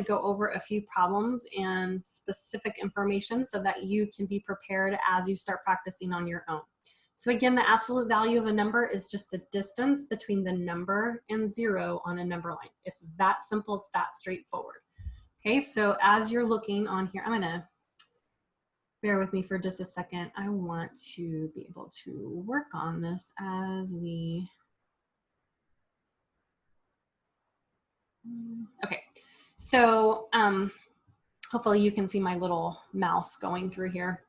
go over a few problems and specific information so that you can be prepared as you start practicing on your own. So again, the absolute value of a number is just the distance between the number and 0 on a number line. It's that simple, it's that straightforward. Okay, so as you're looking on here, I'm gonna bear with me for just a second. I want to be able to work on this as we, okay. So hopefully you can see my little mouse going through here.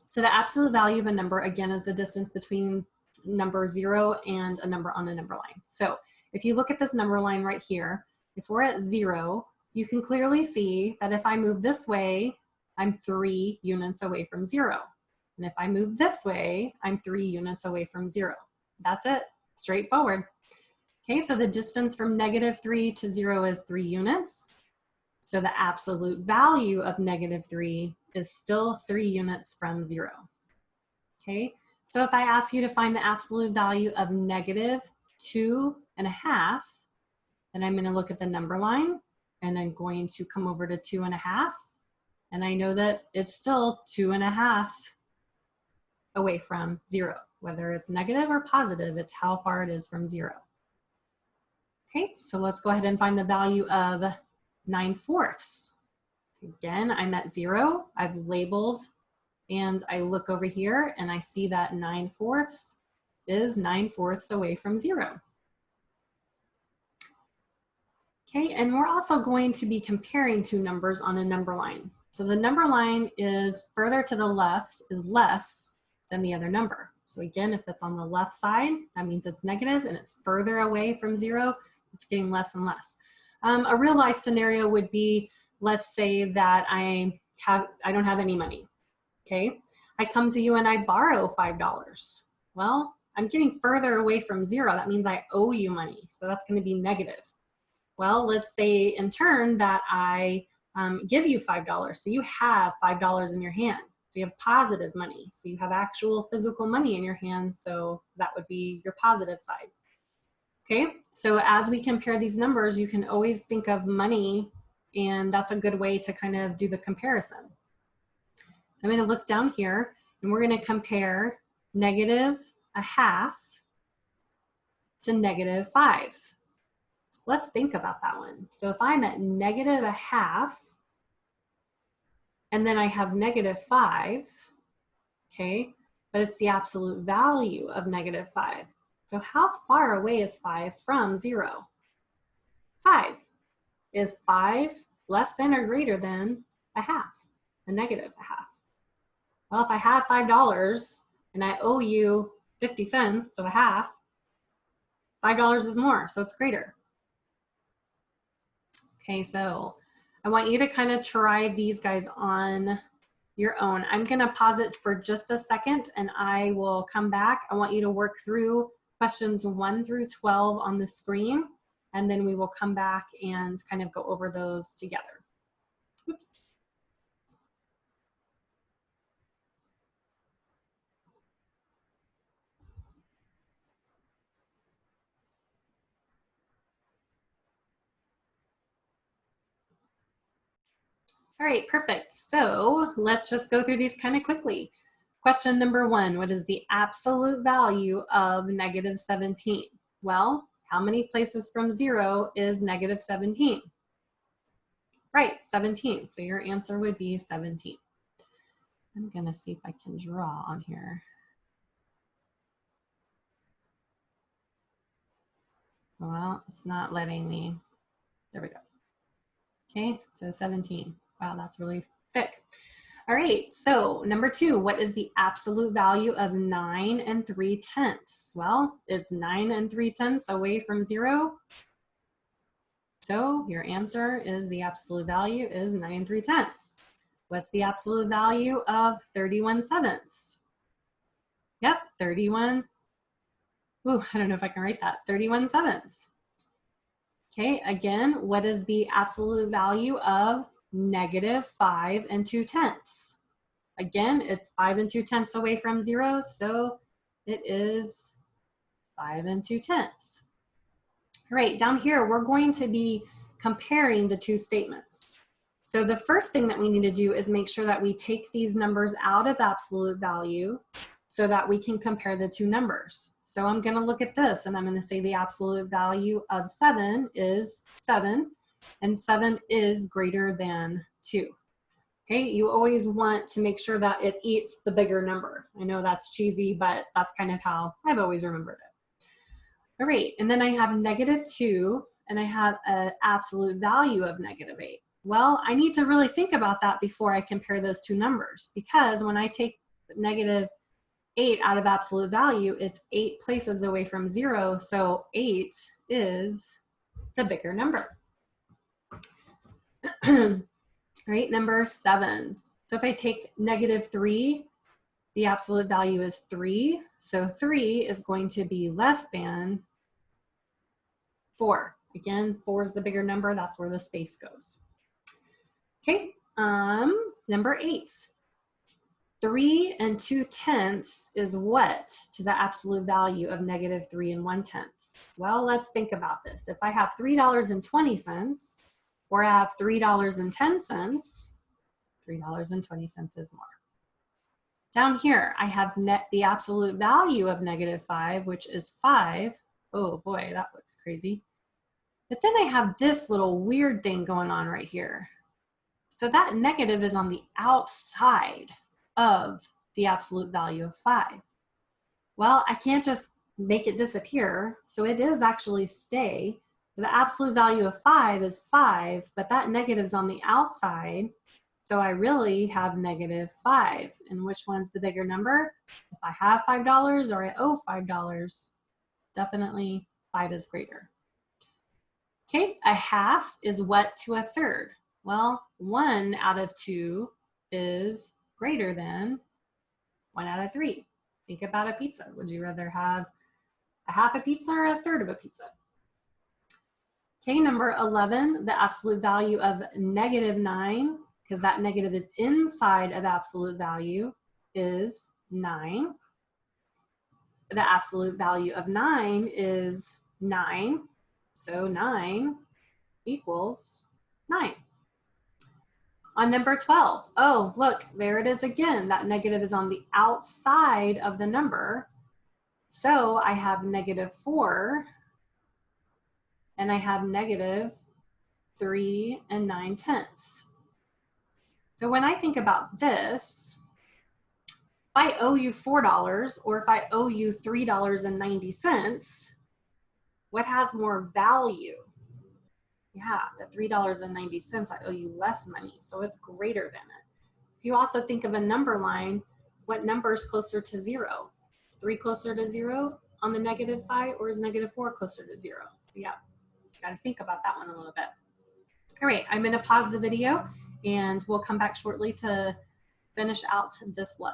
So the absolute value of a number, again, is the distance between number 0 and a number on a number line. So if you look at this number line right here, if we're at 0, you can clearly see that if I move this way, I'm 3 units away from 0. And if I move this way, I'm 3 units away from 0. That's it, straightforward. Okay, so the distance from -3 to 0 is 3 units. So the absolute value of -3 is still 3 units from 0. Okay, so if I ask you to find the absolute value of -2.5, then I'm going to look at the number line and I'm going to come over to 2.5. And I know that it's still 2.5 away from 0. Whether it's negative or positive, it's how far it is from 0. Okay, so let's go ahead and find the value of 9/4. Again, I'm at 0. I've labeled and I look over here and I see that 9/4 is 9/4 away from 0. Okay, and we're also going to be comparing two numbers on a number line. So the number line is further to the left is less than the other number. So again, if it's on the left side, that means it's negative, and it's further away from 0, it's getting less and less. A real life scenario would be, let's say that I don't have any money, okay? I come to you and I borrow $5. Well, I'm getting further away from 0. That means I owe you money, so that's going to be negative. Well, let's say in turn that I give you $5, so you have $5 in your hand. So you have positive money, so you have actual physical money in your hand, so that would be your positive side. Okay, so as we compare these numbers, you can always think of money, and that's a good way to kind of do the comparison. So I'm going to look down here, and we're going to compare -1/2 to -5. Let's think about that one. So if I'm at -1/2, and then I have -5, okay, but it's the absolute value of -5. So how far away is 5 from 0? 5. Is 5 less than or greater than -1/2, a -1/2? Well, if I have $5 and I owe you 50 cents, so 1/2, $5 is more, so it's greater. Okay, so I want you to kind of try these guys on your own. I'm going to pause it for just a second and I will come back. I want you to work through questions 1 through 12 on the screen, and then we will come back and kind of go over those together. Oops. All right, perfect. So let's just go through these kind of quickly. Question number 1, what is the absolute value of -17? Well, how many places from 0 is -17? Right, 17. So your answer would be 17. I'm going to see if I can draw on here. Well, it's not letting me. There we go. Okay, so 17. Wow, that's really thick. All right, so number 2, what is the absolute value of 9 3/10? Well, it's 9 3/10 away from 0. So your answer is the absolute value is 9 3/10. What's the absolute value of 31/7? Yep, 31. Ooh, I don't know if I can write that. 31/7. Okay, again, what is the absolute value of -5 2/10? Again, it's 5 2/10 away from 0, so it is 5 2/10. All right, down here, we're going to be comparing the two statements. So the first thing that we need to do is make sure that we take these numbers out of absolute value so that we can compare the two numbers. So I'm going to look at this and I'm going to say the absolute value of 7 is 7, and 7 is greater than 2. Okay, you always want to make sure that it eats the bigger number. I know that's cheesy, but that's kind of how I've always remembered it. All right, and then I have -2, and I have an absolute value of -8. Well, I need to really think about that before I compare those two numbers, because when I take -8 out of absolute value, it's 8 places away from 0, so 8 is the bigger number. Right, number 7. So if I take -3, the absolute value is 3. So 3 is going to be less than 4. Again, 4 is the bigger number. That's where the space goes. Okay, number 8. 3 2/10 is what to the absolute value of -3 1/10? Well, let's think about this. If I have $3.20, or I have $3.10, $3.20 is more. Down here, I have the absolute value of -5, which is 5. Oh boy, that looks crazy. But then I have this little weird thing going on right here. So that negative is on the outside of the absolute value of 5. Well, I can't just make it disappear, so it is actually stay. The absolute value of 5 is 5, but that negative is on the outside, so I really have -5. And which one's the bigger number? If I have $5 or I owe $5, definitely 5 is greater. Okay, a half is what to a third? Well, 1 out of 2 is greater than 1 out of 3. Think about a pizza. Would you rather have a half a pizza or a third of a pizza? Okay, number 11, the absolute value of -9, because that negative is inside of absolute value, is 9. The absolute value of 9 is 9, so 9 equals 9. On number 12, oh, look, there it is again. That negative is on the outside of the number. So I have -4, and I have -3 9/10. So when I think about this, if I owe you $4 or if I owe you $3.90, what has more value? Yeah, the $3.90, I owe you less money, so it's greater than it. If you also think of a number line, what number is closer to 0? Is 3 closer to 0 on the negative side, or is -4 closer to 0? So yeah, you gotta think about that one a little bit. All right, I'm gonna pause the video and we'll come back shortly to finish out this lesson.